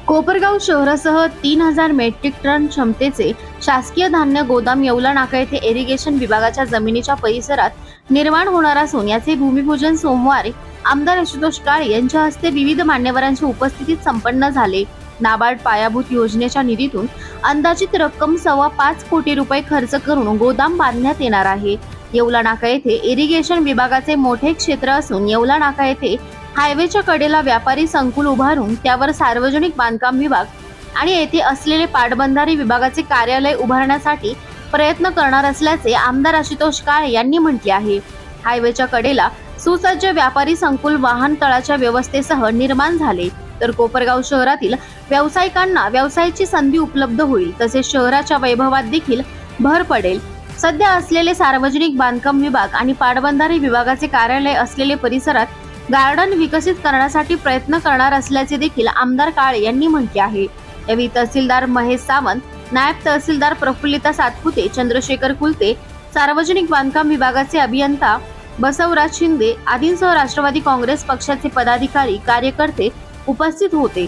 कोपरगाव शहरासह 3000 metric ton क्षमतेचे शासकीय धान्य गोदाम येवला नाका येथे इरिगेशन विभागाच्या जमिनीच्या परिसरात निर्माण होणार असून याचे भूमिपूजन सोमवारी आमदार आशुतोष काळे यांच्या हस्ते विविध मान्यवरांच्या उपस्थितीत संपन्न झाले। नाबार्ड पायाभूत योजनेच्या निधीतून अंदाजित रक्कम 5.25 कोटी रुपये खर्च करून गोदाम बांधण्यात येणार आहे। येवला नाका येथे इरिगेशन विभागाचे मोठे क्षेत्र असून येवला नाका येथे हायवेच्या कडेला व्यापारी संकुल उभारून त्यावर सार्वजनिक बांधकाम विभाग आणि येथे असलेले पाटबंधारे विभागाचे कार्यालय उभारण्यासाठी प्रयत्न करणार असल्याचे आमदार आशुतोष काळे यांनी म्हटले आहे। हायवेच्या कडेला सुसज्ज व्यापारी संकुल वाहन तळाच्या व्यवस्थेसह निर्माण झाले तर कोपरगाव शहरातील व्यावसायिकांना व्यवसायाची संधी उपलब्ध होईल, तसेच शहराच्या वैभवात देखील भर पडेल। सध्या असलेले सार्वजनिक बांधकाम विभाग आणि पाटबंधारे विभागाचे कार्यालय असलेले परिसरात गार्डन विकसित करण्यासाठी प्रयत्न करणार असल्याचे देखील आमदार काळे यांनी म्हटले आहे। यावेळी तहसीलदार महेश सावंत, नायब तहसीलदार प्रफुल्लिता सातपुते, चंद्रशेखर कुलते, सार्वजनिक बांधकाम विभागाचे अभियंता बसवराज शिंदे आदींसह राष्ट्रवादी काँग्रेस पक्षाचे पदाधिकारी कार्यकर्ते उपस्थित होते।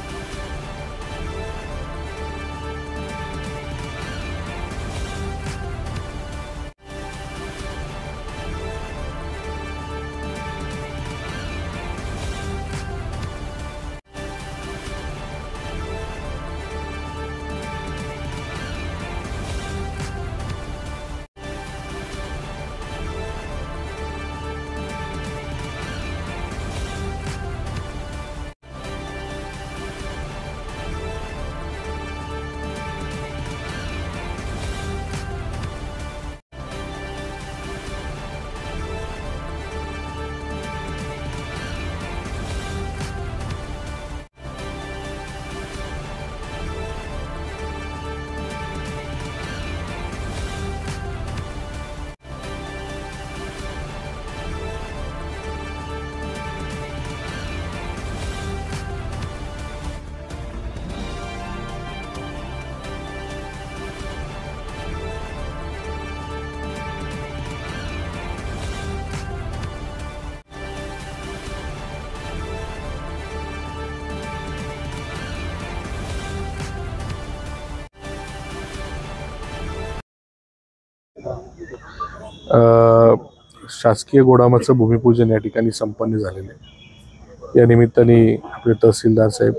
शासकीय गोदामाचं भूमिपूजन या ठिकाणी संपन्न झालेले आहे। या निमित्ताने आपले तहसीलदार साहेब,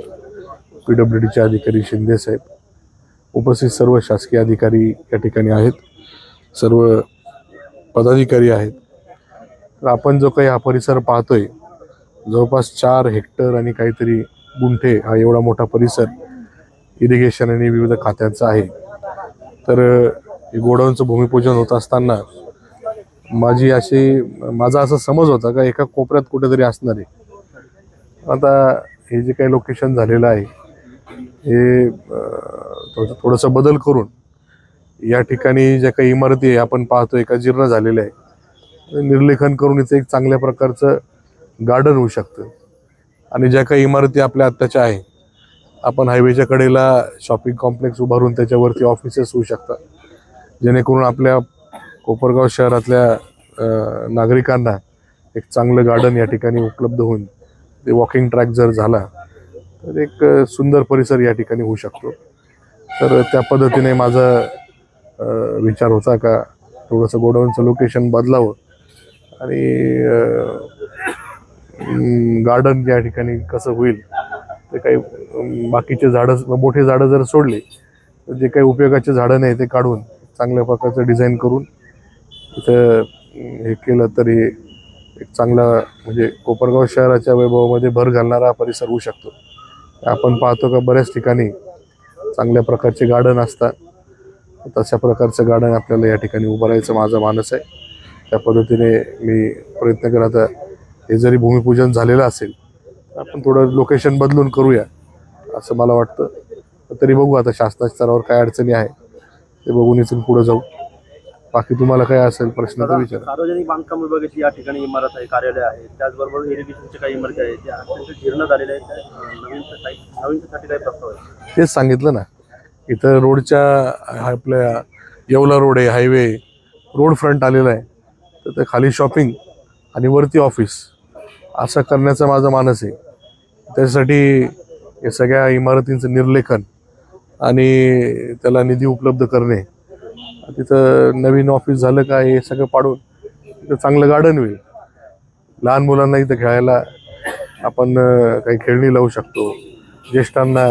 PWDचे अधिकारी शिंदे साहेब, उपस्थित सर्व शासकीय अधिकारी या ठिकाणी आहेत, सर्व पदाधिकारी आहेत। तर आपण जो काही हा परिसर पाहतोय, जवळपास 4 हेक्टर आणि काहीतरी गुंठे हा एवढा मोठा परिसर इरिगेशन आणि विविध खात्यांचा आहे। तर गोडाऊनचं भूमिपूजन होत असताना माझा असा समज होता का एका कोपऱ्यात कुठेतरी असणार आहे। आता हे जे काही लोकेशन झालेलं आहे हे थोडंसं बदल करून या ठिकाणी ज्या काही इमारती आहे आपण पाहतोय का जीर्ण झालेल्या आहे, निर्लेखन करून इथे एक चांगल्या प्रकारचं गार्डन होऊ शकतं। आणि ज्या काही इमारती आपल्या आत्ताच्या आहे, आपण हायवेच्या कडेला शॉपिंग कॉम्प्लेक्स उभारून त्याच्यावरती ऑफिसेस होऊ शकतात, जेणेकरून आपल्या कोपरगाव शहरातल्या नागरिकांना एक चांगलं गार्डन या ठिकाणी उपलब्ध होऊन ते वॉकिंग ट्रॅक जर झाला तर एक सुंदर परिसर या ठिकाणी होऊ शकतो। तर त्या पद्धतीने माझा विचार होता का थोडंसं गोडाऊनचं लोकेशन बदलावं आणि गार्डन या ठिकाणी कसं होईल ते काही बाकीचे झाडं, मोठे झाडं जर सोडले तर जे काही उपयोगाचे झाडं नाही ते काढून चांगल्या प्रकारचं डिझाईन करून इथं हे केलं तरी एक चांगला म्हणजे कोपरगाव शहराच्या वैभवामध्ये भर घालणारा परिसर होऊ शकतो। आपण पाहतो का बऱ्याच ठिकाणी चांगल्या प्रकारचे गार्डन असतात, तशा प्रकारचं गार्डन आपल्याला या ठिकाणी उभारायचं माझा मानस आहे। त्या पद्धतीने मी प्रयत्न करत आहे। हे जरी भूमिपूजन झालेलं असेल आपण थोडं लोकेशन बदलून करूया असं मला वाटतं। तरी बघू आता शासनाच्या स्तरावर काय अडचणी आहे ते बघून इथून पुढे जाऊ। बाकी तुम्हाला काय असेल प्रश्न तर विचारा। सार्वजनिक बांधकाम विभागाची या ठिकाणी इमारत आहे, कार्यालय आहे, त्याचबरोबर इरिगेशनच्या काही इमारती आहेत त्या अत्यंत जीर्ण झालेल्या आहेत। नवीनसाठी काही प्रस्ताव आहे? तेच सांगितलं ना, इथं रोडच्या आपल्या येवला रोड आहे, हायवे रोड फ्रंट आलेला आहे, तर ते खाली शॉपिंग आणि वरती ऑफिस असं करण्याचा माझा मानस आहे। त्यासाठी या सगळ्या इमारतींचं निर्लेखन आणि त्याला निधी उपलब्ध करणे, तिथं नवीन ऑफिस झालं का हे सगळं पाडून तिथं चांगलं गार्डन होईल, लहान मुलांना इथं खेळायला आपण काही खेळणी लावू शकतो, ज्येष्ठांना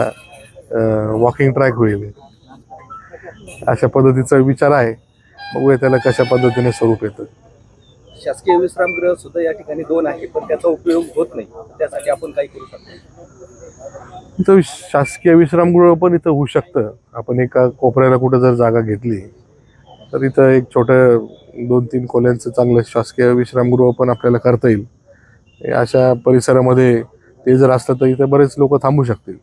वॉकिंग ट्रॅक होईल, अशा पद्धतीचा विचार आहे. बघूया त्याला कशा पद्धतीने स्वरूप येतं. शासकीय विश्रामगृह सुद्धा या ठिकाणी 2 आहे, पण त्याचा उपयोग होत नाही. त्यासाठी आपण काही करू शकतो. इथं शासकीय विश्रामगृह पण इथं होऊ शकतं. आपण एका कोपऱ्याला कुठं जर जागा घेतली तर इथं एक छोटं 2-3 खोल्यांचं चांगलं शासकीय विश्रामगृह पण आपल्याला करता येईल. अशा परिसरामध्ये ते जर असलं तर इथं बरेच लोक थांबू शकतील.